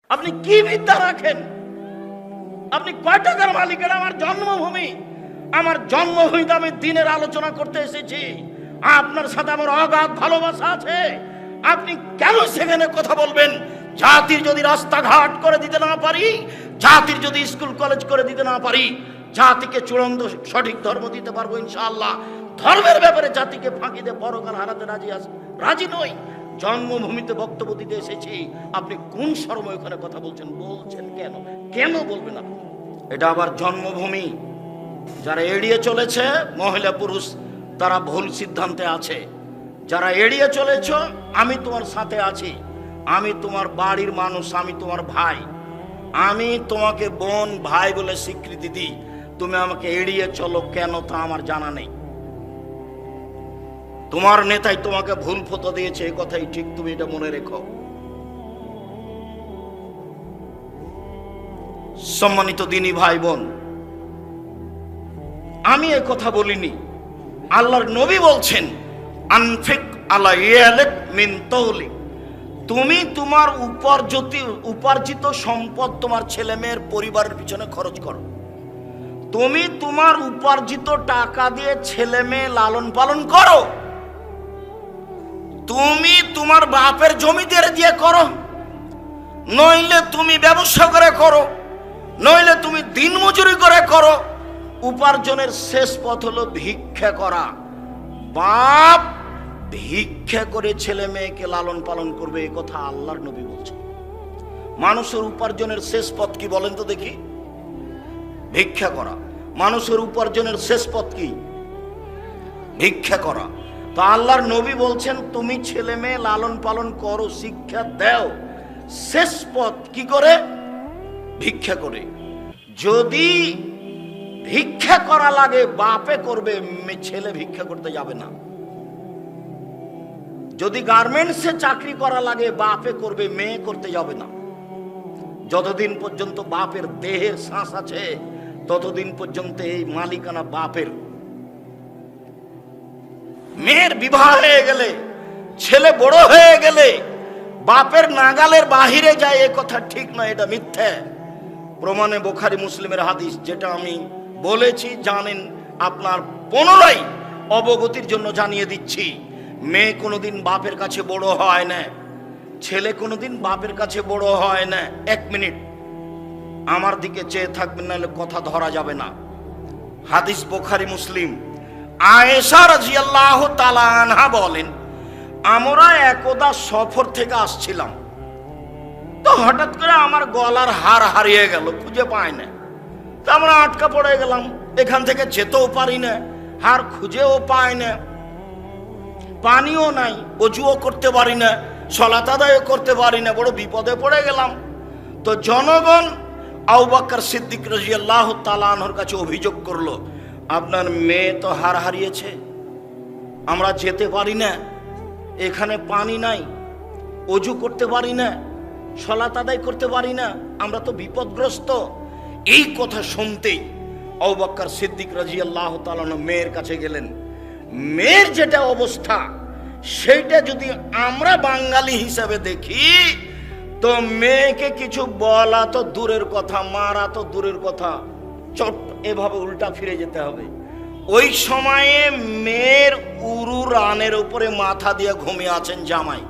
আপনি কি বিদ্যা রাখেন? আপনি কয় টাকার মালিক? আমার জন্মভূমি, আমার জন্মভূমিতে আমি দিনের আলোচনা করতে এসেছি। আপনার সাথে আমার অগাধ ভালোবাসা আছে। আপনি কেন সেখানে কথা বলবেন? জাতির যদি রাস্তাঘাট করে দিতে না পারি, জাতির যদি স্কুল কলেজ করে দিতে না পারি, জাতিকে চূড়ান্ত সঠিক ধর্ম দিতে পারবো ইনশাআল্লাহ। ধর্মের ব্যাপারে জাতিকে ফাঁকি দিয়ে পরকাল হারাতে রাজি নই। জন্মভূমিতে বক্তব্য দিতে এসেছি। আপনি কোন শরমে ওখানে কথা বলছেন? কেন? কেন বলবেন আপনি? এটা আবার জন্মভূমি। যারা এড়িয়ে চলেছে, মহিলা পুরুষ, তারা ভুল সিদ্ধান্তে আছে। যারা এড়িয়ে চলেছ, আমি তোমার সাথে আছি। আমি তোমার বাড়ির মানুষ, আমি তোমার ভাই। আমি তোমাকে বোন ভাই বলে স্বীকৃতি দিই। তুমি আমাকে এড়িয়ে চলো কেন তা আমার জানা নেই। তোমার নেতাই তোমাকে ভুল ফতো দিয়েছে, এই কথাই ঠিক, তুমি এটা মনে রেখো। সম্মানিত দিনী ভাই বোন, আমি এ কথা বলিনি, আল্লাহর নবী বলছেন, আনফিক আলা ইয়ালিক মিন তৌলিক। তুমি তোমার উপার্জিত সম্পদ তোমার ছেলে মেয়ের পরিবারের পিছনে খরচ করো। তুমি তোমার উপার্জিত টাকা দিয়ে ছেলে মেয়ে লালন পালন করো। তুমি তোমার বাপের জমিদের দিয়ে করো, নইলে তুমি ব্যবসা করে করো, নইলে তুমি দিনমজুরি করে করো। উপার্জনের শেষ পথ হলো ভিক্ষা করা। বাপ ভিক্ষা করে ছেলে মেয়েকে লালন পালন করবে, এই কথা আল্লাহর নবী বলছেন। মানুষের উপার্জনের শেষ পথ কি বলেন তো দেখি? ভিক্ষা করা। মানুষের উপার্জনের শেষ পথ কি? ভিক্ষা করা। তো আল্লাহর নবী বলছেন, তুমি ছেলে মেয়ে লালন পালন করো, শিক্ষা দাও, শেষ পথ কি করে? ভিক্ষা করে। যদি ভিক্ষা করা লাগে বাপে করবে, ছেলে ভিক্ষা করতে যাবে না। যদি গার্মেন্টসে চাকরি করা লাগে বাপে করবে, মেয়ে করতে যাবে না। যতদিন পর্যন্ত বাপের দেহের শ্বাস আছে ততদিন পর্যন্ত এই মালিকানা বাপের। মেয়ের বিবাহ হয়ে গেলে, ছেলে বড় হয়ে গেলে বাপের নাগালের বাহিরে যায়, এ কথা ঠিক নয়, এটা মিথ্যা। প্রমাণে বুখারী মুসলিমের হাদিস, যেটা আমি বলেছি জানেন, আপনার পুনরায় অবগতির জন্য জানিয়ে দিচ্ছি। মেয়ে কোনোদিন বাপের কাছে বড় হয় না, ছেলে কোনোদিন বাপের কাছে বড় হয় না। এক মিনিট আমার দিকে চেয়ে থাকবেন, নাহলে কথা ধরা যাবে না। হাদিস বুখারী মুসলিম। আয়েশা রাদিয়াল্লাহু তাআলা আনহা বলেন, আমরা একদা সফর থেকে আসছিলাম, তো হঠাৎ করে আমার গলার হার হারিয়ে গেল, খুঁজে পাই না। তো আমরা আটকা পড়ে গেলাম, এখান থেকে যেতেও পারি না, হার খুঁজেও পাই না, পানিও নাই, অজুও করতে পারি না, সালাত আদায় করতে পারি না, বড় বিপদে পড়ে গেলাম। তো জনগণ আবু বকর সিদ্দিক রাদিয়াল্লাহু তাআলা আনহুর কাছে অভিযোগ করলো, আপনার মেয়ে তো হার হারিয়েছে, আমরা যেতে পারি না, এখানে পানি নাই, অজু করতে পারি না, সালাত আদায় করতে পারি না, আমরা তো বিপদগ্রস্ত। এই কথা শুনতেই আবু বকর সিদ্দিক রাদিয়াল্লাহু তাআলা মেয়ের কাছে গেলেন। মেয়ের যেটা অবস্থা সেইটা যদি আমরা বাঙালি হিসাবে দেখি, তো মেয়েকে কিছু বলা তো দূরের কথা, মারা তো দূরের কথা, চট এভাবে উল্টা ফিরে যেতে হবে। ওই সময়ে মেয়ের উরু রানের উপরে মাথা দিয়ে ঘুমিয়ে আছেন জামাই।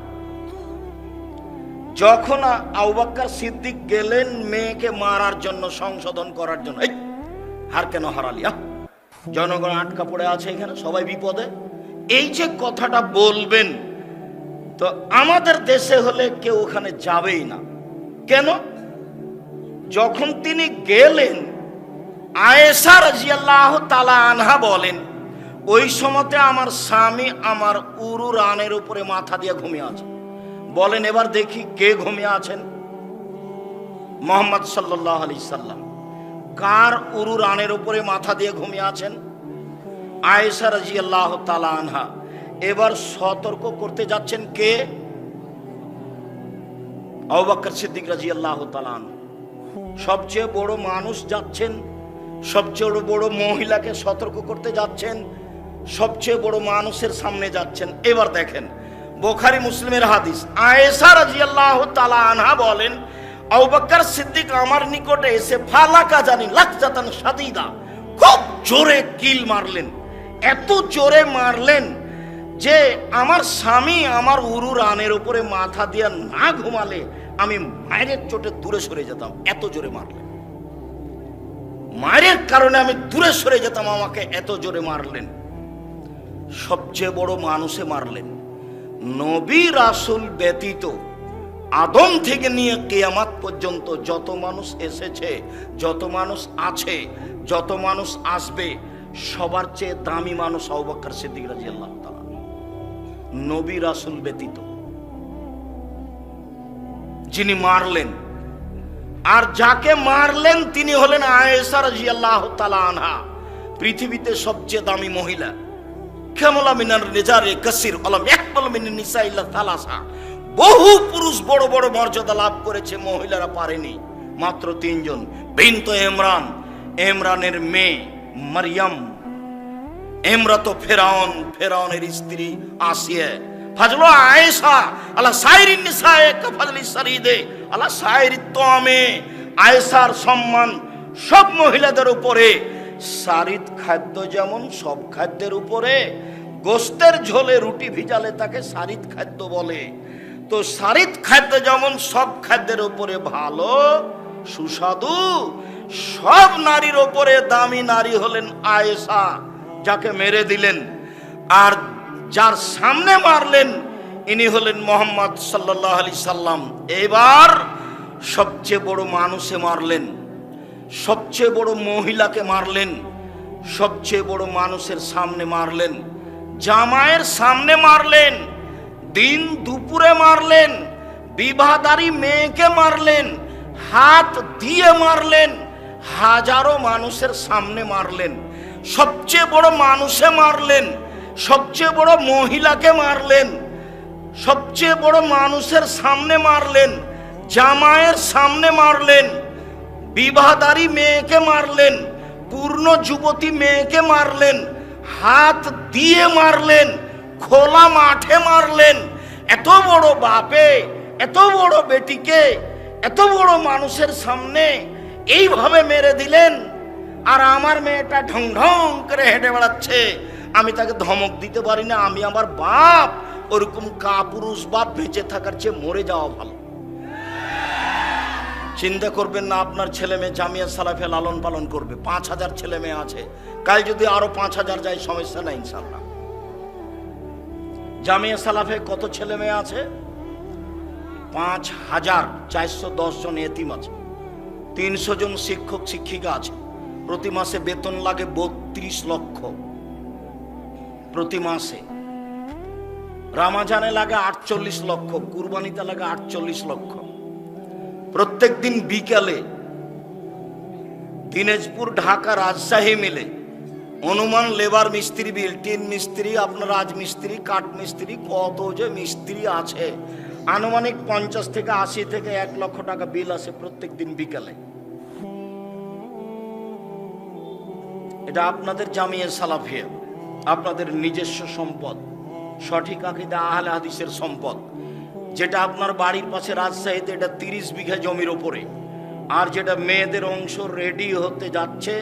যখন আবু বকর সিদ্দিক গেলেন মেয়েকে মারার জন্য, সংশোধন করার জন্য, এই হার কেন হারালি, জনগণ আটকা পড়ে আছে এখানে, সবাই বিপদে, এই যে কথাটা বলবেন, তো আমাদের দেশে হলে কেউ ওখানে যাবেই না। কেন? যখন তিনি গেলেন, আয়েশা রাদিয়াল্লাহু তাআলা আনহা বলেন, ওই সময়তে আমার স্বামী আমার উরু রানের উপরে মাথা দিয়ে ঘুমিয়ে আছে। বলেন এবার দেখি কে ঘুমিয়ে আছেন? মুহাম্মদ সাল্লাল্লাহু আলাইহি সাল্লাম। কার উরু রানের উপরে মাথা দিয়ে ঘুমিয়ে আছেন? আয়েশা রাদিয়াল্লাহু তাআলা আনহা। এবার সতর্ক করতে যাচ্ছেন কে? আবু বকর সিদ্দিক রাদিয়াল্লাহু তাআলা আনহু। সবচেয়ে বড় মানুষ যাচ্ছেন, সবচেয়ে বড় মহিলাকে সতর্ক করতে যাচ্ছেন, সবচেয়ে বড় মানুষের সামনে যাচ্ছেন। এবার দেখেন বুখারী মুসলিমের হাদিস, আয়েশা রাদিয়াল্লাহু তাআলা আনহা বলেন, আবু বকর সিদ্দিক আমার নিকটে এসে ফালাকা জানি লাকজাতান শাদীদা, খুব জোরে কিল মারলেন, এত জোরে মারলেন যে আমার স্বামী আমার উরু রানের উপরে মাথা দিয়ে না ঘুমালে আমি মায়ের চোটে দূরে সরে যেতাম, এত জোরে মারলেন। মায়ের কারণে আমি দূরে সরে যেতাম, আমাকে এত জোরে মারলেন। সবচেয়ে বড় মানুষে মারলেন। নবী রাসূল ব্যতীত আদম থেকে নিয়ে কিয়ামত পর্যন্ত যত মানুষ এসেছে, যত মানুষ আছে, যত মানুষ আসবে, সবার চেয়ে দামি মানুষ আবু বকর সিদ্দিক রাদিয়াল্লাহু তাআলা, নবী রাসূল ব্যতীত, যিনি মারলেন। আর যাকে মারলেন তিনি হলেন আয়েশা রাদিয়াল্লাহু তাআলা আনহা, পৃথিবীতে সবচেয়ে দামি মহিলা। কামালা মিনার রিজালি কাসীর আলাম ইয়াকবাল মিন নিসা ইল্লা তালাসা, বহু পুরুষ বড় বড় মর্যাদা লাভ করেছে, মহিলারা পারেনি, মাত্র তিনজন। বিনতে ইমরান, ইমরানের মেয়ে মারইয়াম, ইমরাত ফেরাউন, ফেরাউনের স্ত্রী আসিয়া, ফাজলু আয়েশা আলা সাইরিন নিসায়ে কাফাজলি সারিদে আলা সাইরিত তামে, আয়েশার সম্মান সব মহিলাদের উপরে। সারিদ খাদ্য যেমন সব খাদ্যের উপরে, গোস্তের ঝোলে রুটি ভিজালে তাকে সারিদ খাদ্য বলে। তো সারিদ খাদ্য যেমন সব খাদ্যের উপরে ভালো সুস্বাদু, সব নারীর উপরে দামি নারী হলেন আয়েশা, যাকে মেরে দিলেন। আর যার সামনে মারলেন ইনি হলেন মুহাম্মদ সাল্লাল্লাহু আলাইহি সাল্লাম। এবার সবচেয়ে বড় মানুষে মারলেন, সবচেয়ে বড় মহিলাকে মারলেন, সবচেয়ে বড় মানুষের সামনে মারলেন, জামাইয়ের সামনে মারলেন, দিন দুপুরে মারলেন, বিবাহদারী মেয়েকে মারলেন, হাত দিয়ে মারলেন, হাজারো মানুষের সামনে মারলেন, সবচেয়ে বড় মানুষে মারলেন, সবচেয়ে বড় মহিলাকে মারলেন, সবচেয়ে বড় মানুষের সামনে মারলেন, জামাইয়ের সামনে মারলেন, বিবাহদারী মেয়েকে মারলেন, পূর্ণ যুবতী মেয়েকে মারলেন, হাত দিয়ে মারলেন, খোলা মাঠে মারলেন। এত বড় বাপে এত বড় বেটিকে এত বড় মানুষের সামনে এইভাবে মেরে দিলেন। আর আমার মেয়েটা ঢং ঢং করে হেঁটে বেড়াচ্ছে, আমি তাকে ধমক দিতে পারি না, আমি আমার বাপ, ওরকম কাপুরুষ বাপ বেঁচে থাকার চেয়ে মরে যাওয়া ভালো। চিন্তা করবেন না আপনার ছেলে মেয়ে জামিয়া সালাফিয়া লালন পালন করবে, 5000 ছেলে মেয়ে আছে, কাল যদি আরো 5000 যায় সমস্যা নাই ইনশাআল্লাহ। জামিয়া সালাফে কত ছেলে মেয়ে আছে? 5410 জন এতিম আছে, 300 জন শিক্ষক শিক্ষিকা আছে, প্রতি মাসে বেতন লাগে 32 লক্ষ, প্রতি মাসে রামাজানে লাগে 48 লক্ষ, কুরবানিতে লাগে 48 লক্ষ। প্রত্যেক দিন বিকালে দিনাজপুর ঢাকা রাজশাহী মিলে অনুমান লেবার মিস্ত্রি বিল, টিন মিস্ত্রি, আপনার রাজমিস্ত্রি, কাঠ মিস্ত্রি, কত যে মিস্ত্রি আছে, আনুমানিক 50 থেকে 80 থেকে 1 লক্ষ টাকা বিল আছে প্রত্যেক দিন বিকালে। এটা আপনাদের জামিয়া সালাফিয়া, আপনাদের নিজস্ব সম্পদ, সঠিক আকীদা আহলে হাদিসের সম্পদ। যেটা আপনার বাড়ির পাশে রাজশাহীতে, এটা 30 বিঘা জমির ওপরে, আর যেটা মেয়েদের অংশ রেডি হতে যাচ্ছে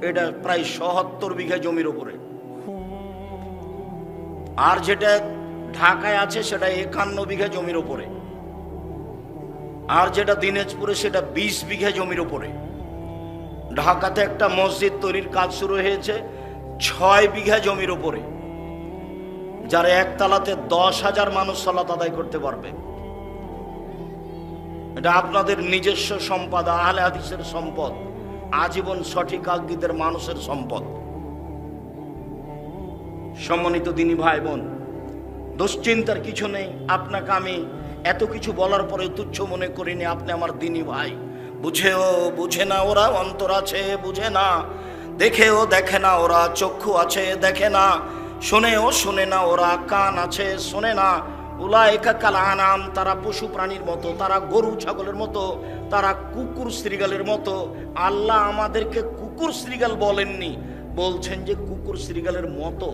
এটা প্রায় ৭৭ বিঘা জমির ওপরে, আর যেটা ঢাকায় আছে সেটা ৫১ বিঘা জমির ওপরে, আর যেটা দিনাজপুরে সেটা 20 বিঘা জমির ওপরে। ঢাকাতে একটা মসজিদ তৈরির কাজ শুরু হয়েছে 6 বিঘা জমির ওপরে, যার একতলাতে 10,000 মানুষ সালাত আদায় করতে পারবে। এটা আপনাদের নিজস্ব সম্পদ, আহলে হাদিসের সম্পদ, আজীবন সঠিক আকীদার মানুষের সম্পদ। সম্মানিত দিনী ভাই বোন, দুশ্চিন্তার কিছু নেই। আপনাকে আমি এত কিছু বলার পরে তুচ্ছ মনে করিনি, আপনি আমার দিনী ভাই। বুঝেও বুঝে না ওরা, অন্তর আছে বুঝে না, দেখেও দেখে না ওরা, চক্ষু আছে দেখে না, শোনেও শোনে না ওরা, কান আছে শোনে না। উলাইকা কাল আনাম, তারা পশু প্রাণীর মতো, তারা গরু ছাগলের মতো, তারা কুকুর শ্রীগালের মতো। আল্লাহ আমাদেরকে কুকুর শ্রীগাল বলেননি, বলছেন যে কুকুর শ্রীগালের মতো।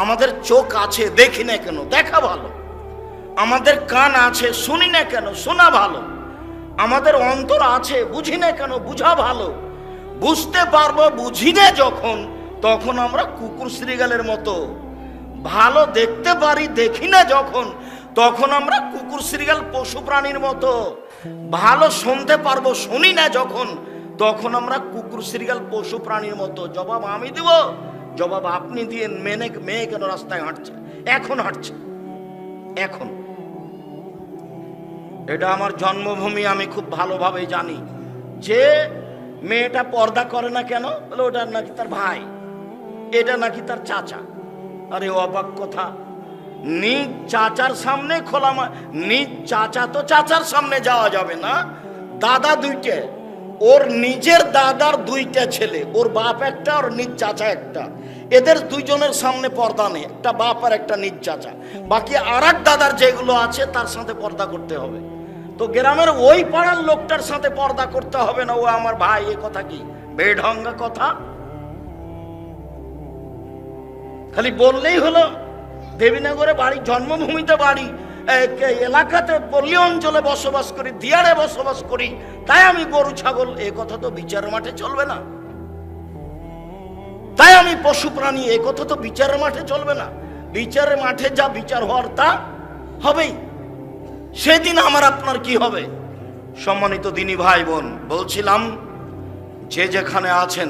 আমাদের চোখ আছে, দেখি না কেন? দেখা ভালো। আমাদের কান আছে, শুনি না কেন? শোনা ভালো। আমাদের অন্তর আছে, বুঝি না কেন? বুঝা ভালো, বুঝতে পারবো। বুঝি না যখন, তখন আমরা কুকুর শ্রীগালের মতো। ভালো দেখতে পারি, দেখি না যখন, তখন আমরা কুকুর শ্রীগাল পশু প্রাণীর মতো। ভালো শুনতে পারবো, শুনি না যখন, তখন আমরা কুকুর শ্রীগাল পশু প্রাণীর মতো। জবাব আমি দিব, জবাব আপনি দিয়ে। মেয়ে কেন রাস্তায় হাঁটছে? এখন হাঁটছে, এখন। এটা আমার জন্মভূমি, আমি খুব ভালোভাবে জানি। যে মেয়েটা পর্দা করে না কেন? বলে ওটা নাকি তার ভাই, এটা নাকি তার চাচা। আরে অবাক কথা! নিজ চাচার সামনে খোলা, নিজ চাচা তো চাচার সামনে যাওয়া যাবে না। দাদা দুইটা, ওর নিজের দাদার দুইটা ছেলে, ওর বাপ একটা, ওর নিজ চাচা একটা। এদের দুইজনের সামনে পর্দা নেই, একটা বাপ আর একটা নিজ চাচা। বাকি আর এক দাদার যেগুলো আছে তার সাথে পর্দা করতে হবে। তো গ্রামের ওই পাড়ার লোকটার সাথে পর্দা করতে হবে না, ও আমার ভাই। এ কথা কি বেঢঙ্গা কথা? খালি বললেই হলো। দেবীনগরে বাড়ি, জন্মভূমিতে বাড়ি, এলাকাতে পল্লী অঞ্চলে বসবাস করি, দিয়ারে বসবাস করি, তাই আমি গরু ছাগল, এ কথা তো বিচারের মাঠে চলবে না। তাই আমি পশু প্রাণী, এ কথা তো বিচারের মাঠে চলবে না। বিচারের মাঠে যা বিচার হওয়ার তা হবেই। সেদিন আমার আপনার কি হবে? সম্মানিত দিনী ভাই বোন, বলছিলাম যে যেখানে আছেন,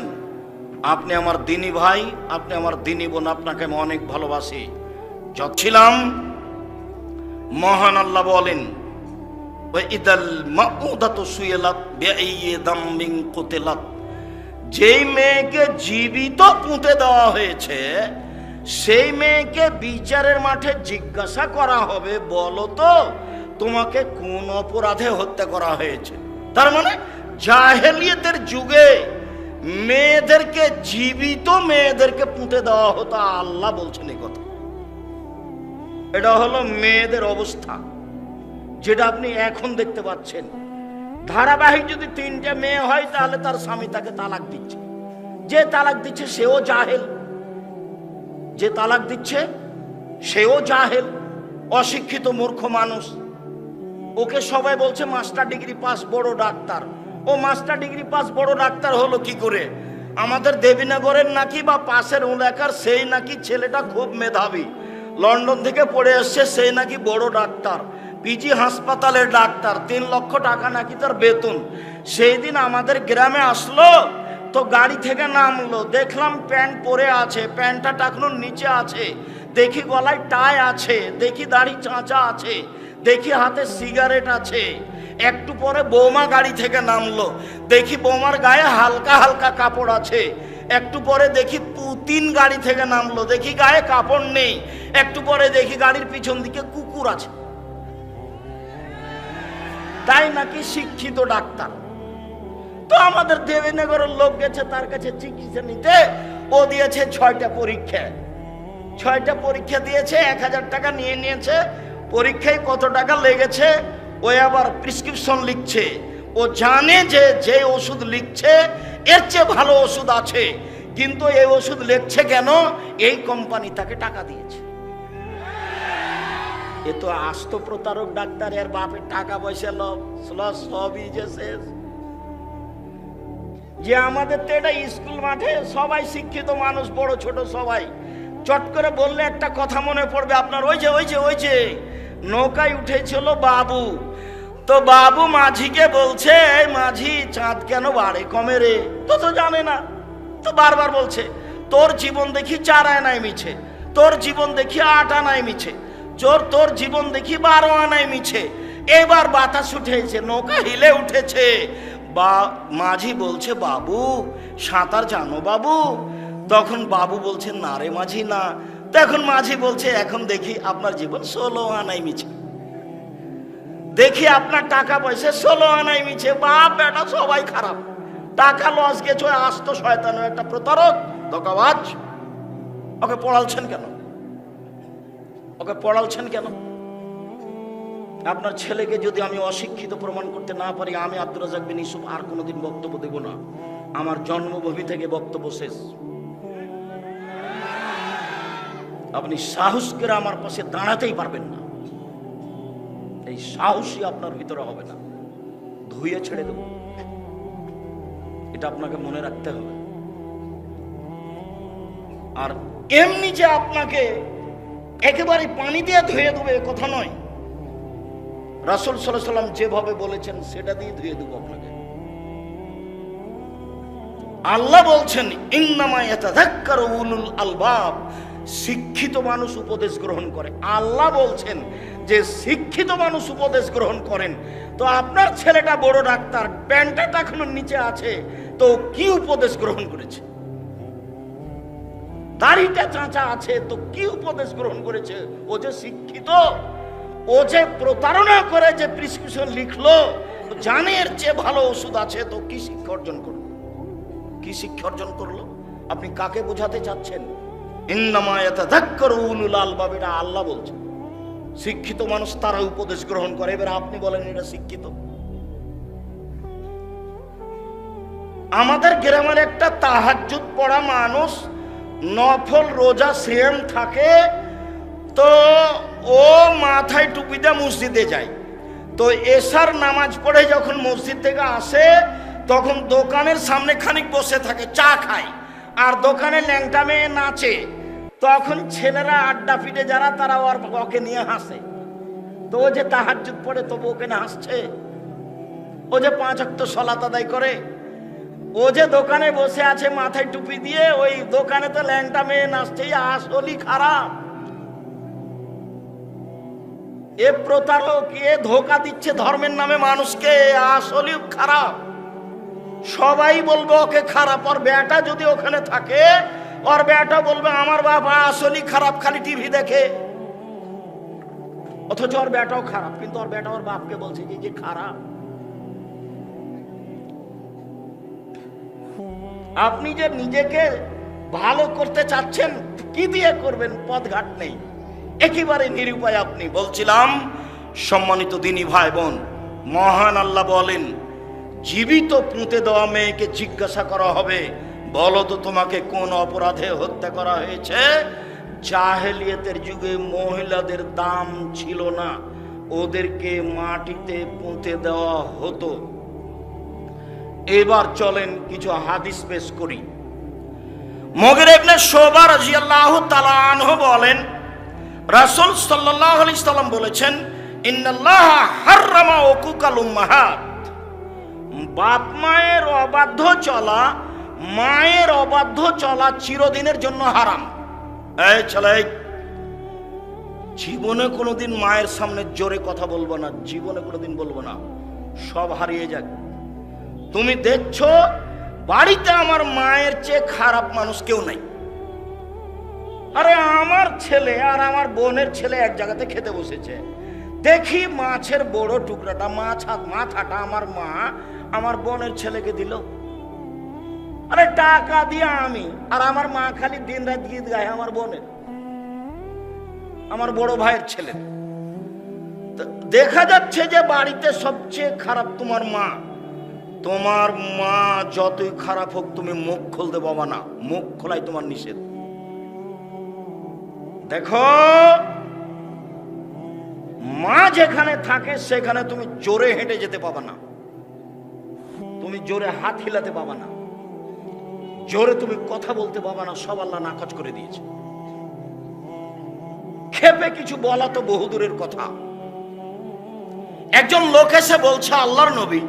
আপনি আমার দিনী ভাই, আপনি আমার দিনী বোন, আপনাকে আমি অনেক ভালোবাসি। যাচ্ছিলাম, মহান আল্লাহ বলেন, ইদাল মাউদাতু সুইলাত বিআইয়ি দামবিন কুতিলাত। যেই মেয়েকে জীবিত পুঁতে দেওয়া হয়েছে, সেই মেয়েকে বিচারের মাঠে জিজ্ঞাসা করা হবে, বলো তো তোমাকে কোন অপরাধে হত্যা করা হয়েছে। তার মানে জাহেলিয়াতের যুগে মেয়েদেরকে, জীবিত মেয়েদেরকে পুঁতে দেওয়া হতো। আল্লাহ বলছেন এই কথা। এটা হলো মেয়েদের অবস্থা, যেটা আপনি এখন দেখতে পাচ্ছেন। ধারাবাহিক যদি 3টে মেয়ে হয়, তাহলে তার স্বামী তাকে তালাক দিচ্ছে। যে তালাক দিচ্ছে সেও জাহেল, যে তালাক দিচ্ছে সেও জাহেল, অশিক্ষিত মূর্খ মানুষ। ওকে সবাই বলছে মাস্টার ডিগ্রি পাস, বড় ডাক্তার। ও মাস্টার ডিগ্রি পাস, বড় ডাক্তার হলো কি করে? আমাদের দেবীনগরের নাকি বা পাশের এলাকার সেই নাকি ছেলেটা খুব মেধাবী, লন্ডন থেকে পড়ে এসছে, সেই নাকি বড় ডাক্তার, পিজি হাসপাতালের ডাক্তার, 3 লক্ষ টাকা নাকি তার বেতন। সেই দিন আমাদের গ্রামে আসলো, তো গাড়ি থেকে নামলো, দেখলাম প্যান্ট পরে আছে, প্যান্টটা টাকনোর নিচে আছে, দেখি গলায় টাই আছে, দেখি দাড়ি চাঁচা আছে, দেখি হাতে সিগারেট আছে। একটু পরে বৌমা গাড়ি থেকে নামলো, দেখি বৌমার গায়ে হালকা হালকা কাপড় আছে। একটু পরে দেখি পুতিন গাড়ি থেকে নামলো, দেখি গায়ে কাপড় নেই। একটু পরে দেখি গাড়ির পিছন দিকে কুকুর আছে। তাই নাকি শিক্ষিত ডাক্তার। তো আমাদের দেবীনগরের লোক গেছে তার কাছে চিকিৎসা নিতে, ও দিয়েছে 6টা পরীক্ষা। 6টা পরীক্ষা দিয়েছে, 1000 টাকা নিয়ে নিয়েছে। পরীক্ষায় কত টাকা লেগেছে, ও আবার প্রেসক্রিপশন লিখছে। ও জানে যে যে ওষুধ লিখছে এর চেয়ে ভালো ওষুধ আছে, কিন্তু এই ওষুধ লিখছে কেন? এই কোম্পানি তাকে টাকা দিয়েছে। এ তো আস্ত প্রতারক ডাক্তার, এর বাপের টাকা পয়সা সবই যে শেষ। যে আমাদের তো এটা স্কুল মাঠে সবাই শিক্ষিত মানুষ, বড় ছোট সবাই। চট করে বললে একটা কথা মনে পড়বে আপনার, ওই যে নৌকায় উঠেছিল বাবু। তো বাবু মাঝিকে বলছে, মাঝি চাঁদ কেন বাড়ে কমে রে? তো জানে না, তো বারবার বলছে, তোর জীবন দেখি 4 আনায় মিছে, তোর জীবন দেখি 8 আনায় মিছে, তোর জীবন দেখি 12 আনায় মিছে। এবার বাতাস উঠেছে, নৌকা হিলে উঠেছে। মাঝি বলছে, বাবু সাঁতার জানো বাবু? তখন বাবু বলছে, না রে মাঝি না। তখন মাঝি বলছে, এখন দেখি আপনার জীবন 16 আনায় মিছে, দেখি আপনার টাকা পয়সা 16 আনায় মিছে। বাপ বেটা সবাই খারাপ, টাকা লস গেছে, আস্ত শয়তান, একটা প্রতারক, ধোঁকাবাজ। ওকে পড়ালছেন কেন? ওকে পড়ালছেন কেন? আপনার ছেলেকে যদি আমি অশিক্ষিত প্রমাণ করতে না পারি, আমি আব্দুর রাজ্জাক বিন ইউসুফ আর কোনোদিন বক্তব্য দেব না। আমার জন্মভূমি থেকে বক্তব্য শেষ। আপনি সাহস করে আমার পাশে দাঁড়াতেই পারবেন না, এই সাহসই আপনার ভিতরে হবে না। ধুয়ে ছেড়ে দেব। এটা আপনাকে মনে রাখতে হবে। আর এমনি যে আপনাকে একেবারে পানি দিয়ে ধুয়ে দেবে কথা নয়। রাসূল সাল্লাল্লাহু আলাইহি ওয়াসাল্লাম যেভাবে বলেছেন সেটা দিয়ে ধুয়ে দেব আপনাকে। আল্লাহ বলছেন ইন্নামা ইয়াতাযাক্কারু উলুল আলবাব, শিক্ষিত মানুষ উপদেশ গ্রহণ করে। আল্লাহ বলছেন যে শিক্ষিত মানুষ উপদেশ গ্রহণ করেন। তো আপনার ছেলেটা বড় ডাক্তার, প্যান্টটা এখনো নিচে আছে, তো কি উপদেশ গ্রহণ করেছে? দাড়িটা চাঁচা আছে, তো কি উপদেশ গ্রহণ করেছে? ও যে শিক্ষিত, ও যে প্রতারণা করে যে প্রেসক্রিপশন লিখলো, জানে এর চেয়ে ভালো ওষুধ আছে, তো কি শিক্ষা অর্জন করলো? কি শিক্ষা অর্জন করলো? আপনি কাকে বোঝাতে চাচ্ছেন? ইন্নামা ইয়াতাযাক্কারু উলুল আলবাব, এটা আল্লাহ বলছেন। শিক্ষিত মানুষ তারা উপদেশ গ্রহণ করে। এবার আপনি বলেন এটা শিক্ষিত? আমাদের গ্রামের একটা তাহাজ্জুদ পড়া মানুষ, নফল রোজা সিয়াম থাকে, তো ও মাথায় টুপি দিয়ে মসজিদে যায়। তো এশার নামাজ পড়ে যখন মসজিদ থেকে আসে, তখন দোকানের সামনে খানিক বসে থাকে, চা খায়, আর দোকানে ল্যাংটা মেয়ে নাচে। তখন ছেলেরা আড্ডা পিটে যারা, তারা ওকে নিয়ে হাসে। তো ও যে তাহাজ্জুদ পড়ে তবু ওকে না হাসছে? ও যে 5 ওয়াক্ত সালাত আদায় করে, ও যে দোকানে বসে আছে মাথায় টুপি দিয়ে, ওই দোকানে তো ল্যাংটা মেয়ে নাচছে, আসলেই খারাপ। এ প্রতারক, এ ধোঁকা দিচ্ছে ধর্মের নামে মানুষকে, আসলেই খারাপ। সবাই বলবে ওকে খারাপ। ওর বেটা যদি ওখানে থাকে, ওর বেটা বলবে আমার বাবা আসলেই খারাপ, খালি টিভি দেখে। অথচ ওর বেটাও খারাপ, কিন্তু ওর বেটা ওর বাপকে বলছে যে খারাপ। আপনি যে নিজেকে ভালো করতে চাচ্ছেন, কি দিয়ে করবেন? পথঘাট নেই, একেবারে নিরুপায় আপনি। বলছিলাম সম্মানিত দিনী ভাই বোন, মহান আল্লাহ বলেন জীবিত পুঁতে দেওয়া মেয়েকে জিজ্ঞাসা করা হবে, বলো তো তোমাকে কোন অপরাধে হত্যা করা হয়েছে? জাহেলিয়াতের যুগে মহিলাদের দাম ছিল না, ওদেরকে মাটিতে পুঁতে দেওয়া হতো। এবার চলেন কিছু হাদিস পেশ করি। মুগীরা ইবনে শুবা রাদিয়াল্লাহু তাআলা আনহু বলেন, রাসূল সাল্লাল্লাহু আলাইহি সাল্লাম বলেছেন, ইন্নাল্লাহা হাররামা উকুকাল উম্মাহাত, বাপ মায়ের অবাধ্য চলা, মায়ের অবাধ্য চলা চিরদিনের জন্য হারাম। এই ছেলে, জীবনে কোনোদিন মায়ের সামনে জোরে কথা বলবো না, জীবনে কোনোদিন বলবো না, সব হারিয়ে যাক। তুমি দেখছো বাড়িতে আমার মায়ের চেয়ে খারাপ মানুষ কেউ নাই। আরে আমার ছেলে আর আমার বোনের ছেলে এক জায়গাতে খেতে বসেছে, দেখি মাছের বড় টুকরাটা, মাথাটা আমার মা আমার বোনের ছেলেকে দিল। আরে টাকা দিয়ে আমি আর আমার মা খালি দিন রাত গীত গায় আমার বোনের, আমার বড় ভাইয়ের ছেলে। দেখা যাচ্ছে যে বাড়িতে সবচেয়ে খারাপ তোমার মা। তোমার মা যতই খারাপ হোক, তুমি মুখ খুলতে পাবা না, মুখ খোলাই তোমার নিষেধ। দেখো, মা যেখানে থাকে সেখানে তুমি জোরে হেঁটে যেতে পাবা না, তুমি জোরে হাত হিলাতে পাবা না, জোরে তুমি কথা বলতে পাবা না, সব আল্লাহ নাকচ করে দিয়েছে। ক্ষেপে কিছু বলা তো বহুদূরের কথা। একজন লোক এসে বলছে, আল্লাহর নবী,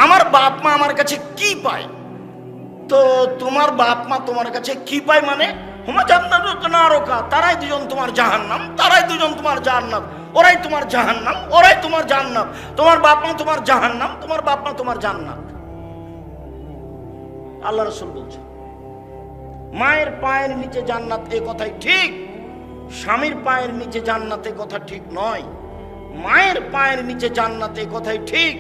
আমার বাপ মা আমার কাছে কি পায়? তো তোমার বাপ মা তোমার কাছে কি পায় মানে? হুমা জান্নাতুন নারকা, তারাই দুজন তোমার জাহান্নাম, তারাই দুজন তোমার জান্নাত, ওরাই তোমার জাহান্নাম, ওরাই তোমার জান্নাত। তোমার বাপ মা তোমার জাহান্নাম, তোমার বাপ মা তোমার জান্নাত। আল্লাহ রাসূল বলছে, মায়ের পায়ের নিচে জান্নাত, এ কথাই ঠিক। স্বামীর পায়ের নিচে জান্নাত, এ কথা ঠিক নয়। মায়ের পায়ের নিচে জান্নাত, এ কথাই ঠিক।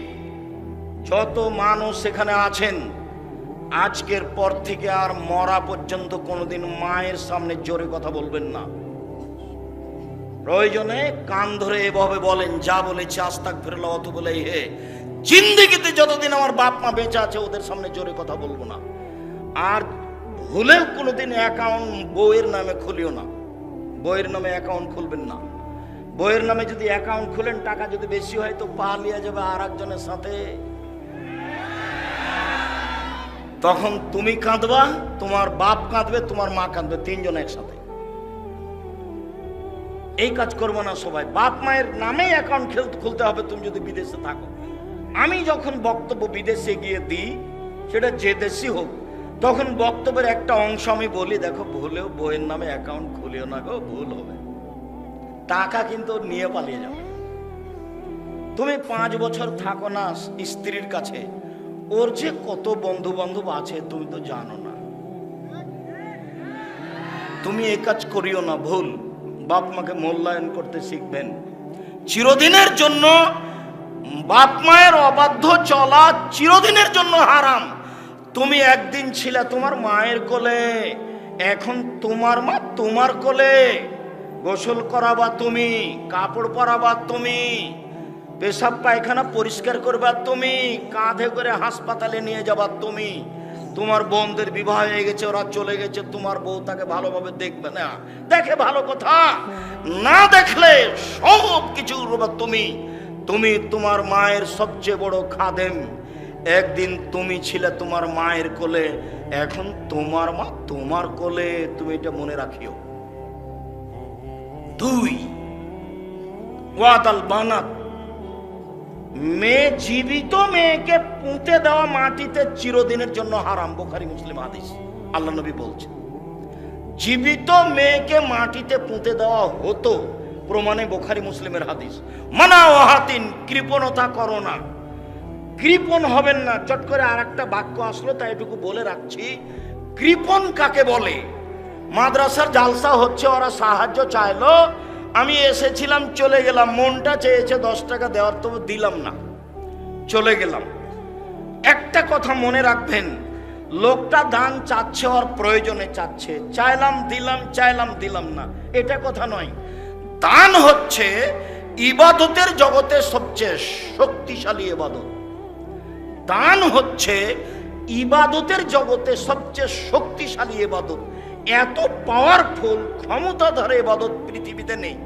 যত মানুষ সেখানে আছেন, আজকের পর থেকে আর মরা পর্যন্ত কোনোদিন মায়ের সামনে জোরে কথা বলবেন না। প্রয়োজনে কান ধরে এভাবে বলেন, যা বলেছে আস্তাগফিরুল্লাহ ওয়া আতুবু ইলাইহি। জিন্দেগিতে যতদিন আমার বাপ মা বেঁচে আছে ওদের সামনে জোরে কথা বলবো না। আর ভুলেও কোনোদিন অ্যাকাউন্ট বউয়ের নামে খুলিও না, বউয়ের নামে অ্যাকাউন্ট খুলবেন না। বউয়ের নামে যদি অ্যাকাউন্ট খুলেন, টাকা যদি বেশি হয় তো পালিয়ে যাবে আর একজনের সাথে। তখন তুমি কাঁদবা, তোমার বাপ কাঁদবে, তোমার মা কাঁদবে, তিনজন একসাথে। এই কাজ করবো না সবাই। বাপ মায়ের নামে অ্যাকাউন্ট খুলতে হবে তুমি যদি বিদেশে থাকো। আমি যখন বক্তব্য বিদেশে গিয়ে দিই, সেটা যে দেশই হোক, তখন বক্তব্যের একটা অংশ আমি বলি, দেখো ভুলেও বইয়ের নামে অ্যাকাউন্ট খুলিও না গো, ভুল হবে, টাকা কিন্তু নিয়ে পালিয়ে যাবে। তুমি 5 বছর থাকো না স্ত্রীর কাছে, ওর যে কত বন্ধু বান্ধব আছে তুমি তো জানো না। তুমি এই কাজ করিও না, ভুল। বাপ মাকে মূল্যায়ন করতে শিখবেন। চিরদিনের জন্য বাপ মায়ের অবাধ্য চলা চিরদিনের জন্য হারাম। তুমি একদিন ছিলে তোমার মায়ের কোলে, এখন তোমার মা তোমার কোলে। গোসল করাবা তুমি, কাপড় পরাবা তুমি, পেশাব পায়খানা পরিষ্কার করবা তুমি, কাঁধে করে হাসপাতালে নিয়ে যাবা তুমি। তোমার বোনদের বিবাহ হয়ে গেছে, ওরা চলে গেছে, তোমার বউ তাকে ভালোভাবে দেখবে না, দেখে ভালো কথা, না দেখলে সব কিছু তুমি। তুমি তোমার মায়ের সবচেয়ে বড় খাদেম। একদিন তুমি ছিলে তোমার মায়ের কোলে, এখন তোমার মা তোমার কোলে। তুমি এটা মনে রাখিও। 2 ওয়াদাল বানাত, মেয়ে, জীবিত মেয়েকে পুঁতে দেওয়া মাটিতে চিরদিনের জন্য হারাম। বুখারী মুসলিম হাদিস। আল্লাহ নবী বলছেন, জীবিত মেয়েকে মাটিতে পুঁতে দেওয়া হতো, প্রমাণে বুখারী মুসলিমের হাদিস। মানা ওয়াহাতিন, কৃপণতা করো না, কৃপণ হবেন না। চট করে আর একটা বাক্য আসলো, তাই এটুকু বলে রাখছি, কৃপণ কাকে বলে। মাদ্রাসার জালসা হচ্ছে, ওরা সাহায্য চাইলো, আমি এসেছিলাম, চলে গেলাম, মনটা চেয়েছে 10 টাকা দেওয়ার, তবু দিলাম না, চলে গেলাম। একটা কথা মনে রাখবেন, লোকটা দান চাচ্ছে, ওর প্রয়োজনে চাচ্ছে, চাইলাম দিলাম, চাইলাম দিলাম না, এটা কথা নয়। দান হচ্ছে ইবাদতের জগতে সবচেয়ে শক্তিশালী ইবাদত। দান হচ্ছে ইবাদতের জগতে সবচেয়ে শক্তিশালী ইবাদত। এত পাওয়ারফুল ক্ষমতাধর ইবাদত পৃথিবীতে নেই।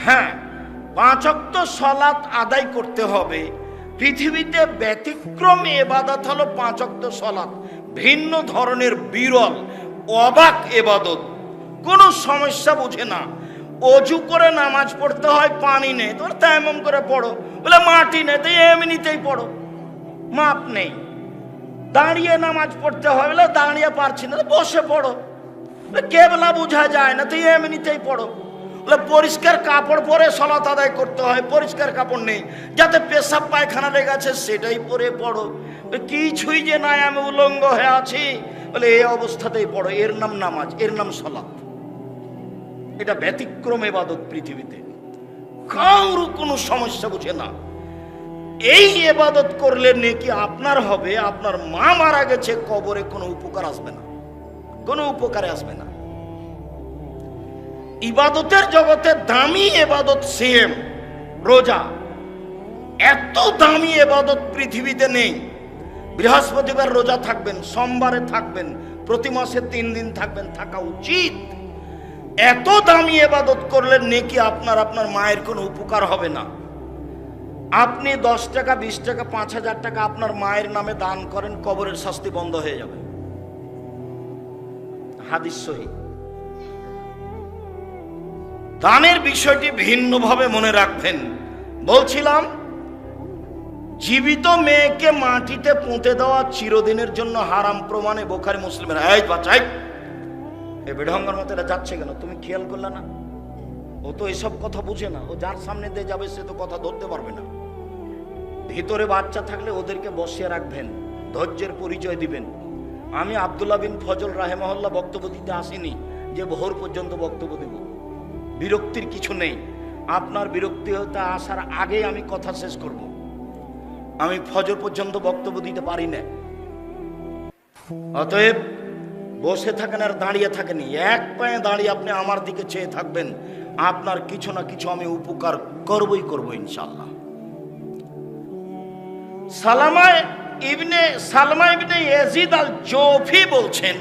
হ্যাঁ, 5 ওয়াক্ত সালাত আদায় করতে হবে। পৃথিবীতে ব্যতিক্রম ইবাদত হলো 5 ওয়াক্ত সালাত, ভিন্ন ধরনের বিরল অবাক ইবাদত। কোনো সমস্যা বুঝে না। অজু করে নামাজ পড়তে হয়, পানি নেই, তোর তায়াম্মুম করে পড়ো, বলে মাটি নেই, তো এমনিতেই পড়ো, মাপ নেই। দাঁড়িয়ে নামাজ পড়তে হয়, বলে দাঁড়িয়ে পারছি না, বসে পড়ো, কেবলা বোঝা যায় না, তুই এমনিতেই পড়ো। বলে পরিষ্কার কাপড় পরে সালাত আদায় করতে হয়, পরিষ্কার কাপড় নেই, যাতে পেশাব পায়খানা লেগে আছে সেটাই পরে পড়ো। কিছুই যে নাই, আমি উলঙ্গ হয়ে আছি, বলে এই অবস্থাতেই পড়ো, এর নাম নামাজ, এর নাম সালাত। এটা ব্যতিক্রম ইবাদত পৃথিবীতে। কারোর কোনো সমস্যা বুঝে না। এই ইবাদত করলে নেকি আপনার হবে। আপনার মা মারা গেছে, কবরে কোনো উপকার আসবে না, কোনো উপকারে আসবে না। ইবাদতের জগতে দামি ইবাদত সিয়াম, রোজা। এত দামি ইবাদত পৃথিবীতে নেই। বৃহস্পতিবার রোজা থাকবেন, সোমবারে থাকবেন, প্রতি মাসে 3 দিন থাকবেন, থাকা উচিত। এত দামি ইবাদত করলে নেকি আপনার মায়ের কোনো উপকার হবে না। আপনি 10 টাকা, 20 টাকা, 5000 টাকা আপনার মায়ের নামে দান করেন, কবরের শাস্তি বন্ধ হয়ে যাবে। হাদিস সহিহ। দানের বিষয়টি ভিন্নভাবে মনে রাখবেন। বলছিলাম, জীবিত মেয়েকে মাটিতে পুঁতে দেওয়া চিরদিনের জন্য হারাম, প্রমাণে বুখারী মুসলিমের। এই বাচ্চাই, এই বেঢঙ্গার মতো এটা যাচ্ছে কেন, তুমি খেয়াল করলে না? ও তো এসব কথা বুঝে না। ও যার সামনে দিয়ে যাবে সে তো কথা ধরতে পারবে না। ভিতরে বাচ্চা থাকলে ওদেরকে বসিয়ে রাখবেন, ধৈর্যের পরিচয় দিবেন। আমি আব্দুল্লাহ বিন ফজল রাহিমাহুল্লাহ বক্তব্য দিতে আসিনি যে ভোর পর্যন্ত বক্তব্য দেব। বিরক্তির কিছু নেই। আপনার বিরক্তি হতে আসার আগেই আমি কথা শেষ করব। আমি ফজর পর্যন্ত বক্তব্য দিতে পারি না। অতএব বসে থাকেন আর দাঁড়িয়ে থাকেনি, এক পায়ে দাঁড়িয়ে আপনি আমার দিকে চেয়ে থাকবেন, আপনার কিছু না কিছু আমি উপকার করবই করব ইনশাআল্লাহ। সালমা ইবনে ইয়াজিদ আল জৌফি বলছেন,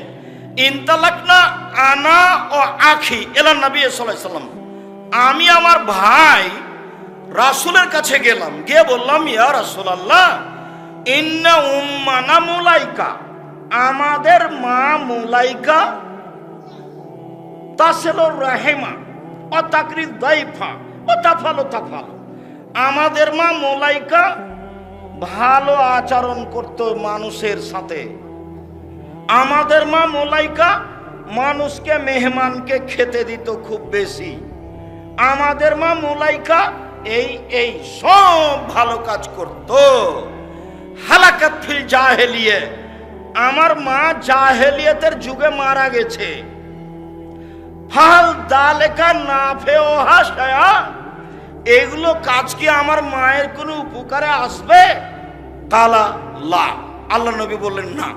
ইনতালাকনা আনা ও আখি ইলা নবী সাল্লাল্লাহু আলাইহি ওয়াসাল্লাম। আমি আমার ভাই রাসূলের কাছে গেলাম, গিয়ে বললাম, ইয়া রাসূলুল্লাহ, ইন্না উম্মানা মুলাইকা, আমাদের মা মুলাইকা, তাসিলুর রাহিমা ও তাকরিদ দাইফা ও তাফালু তাফালু, আমাদের মা মুলাইকা ভালো আচরণ করত মানুষের সাথে। আমাদের মা মুলাইকা মানুষকে, মেহমানকে খেতে দিত খুব বেশি। আমাদের মা মুলাইকা এই এই সব ভালো কাজ করত। হালাকাত ফিল জাহেলিয়ে, আমার মা জাহেলিয়াতের যুগে মারা গেছে। ফাল দালেকা নাফেওহা শায়া, এগুলো কাজ কি আমার মায়ের কোনো উপকারে আসবে? কালা লা, আল্লাহ নবী বললেন না,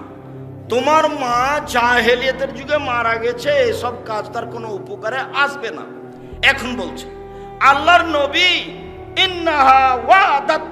তোমার মা জাহেলিয়াতের যুগে মারা গেছে, এসব কাজ তার কোনো উপকারে আসবে না। এখন বলছে আল্লাহর নবী, ইন্নাহা ওয়াদাত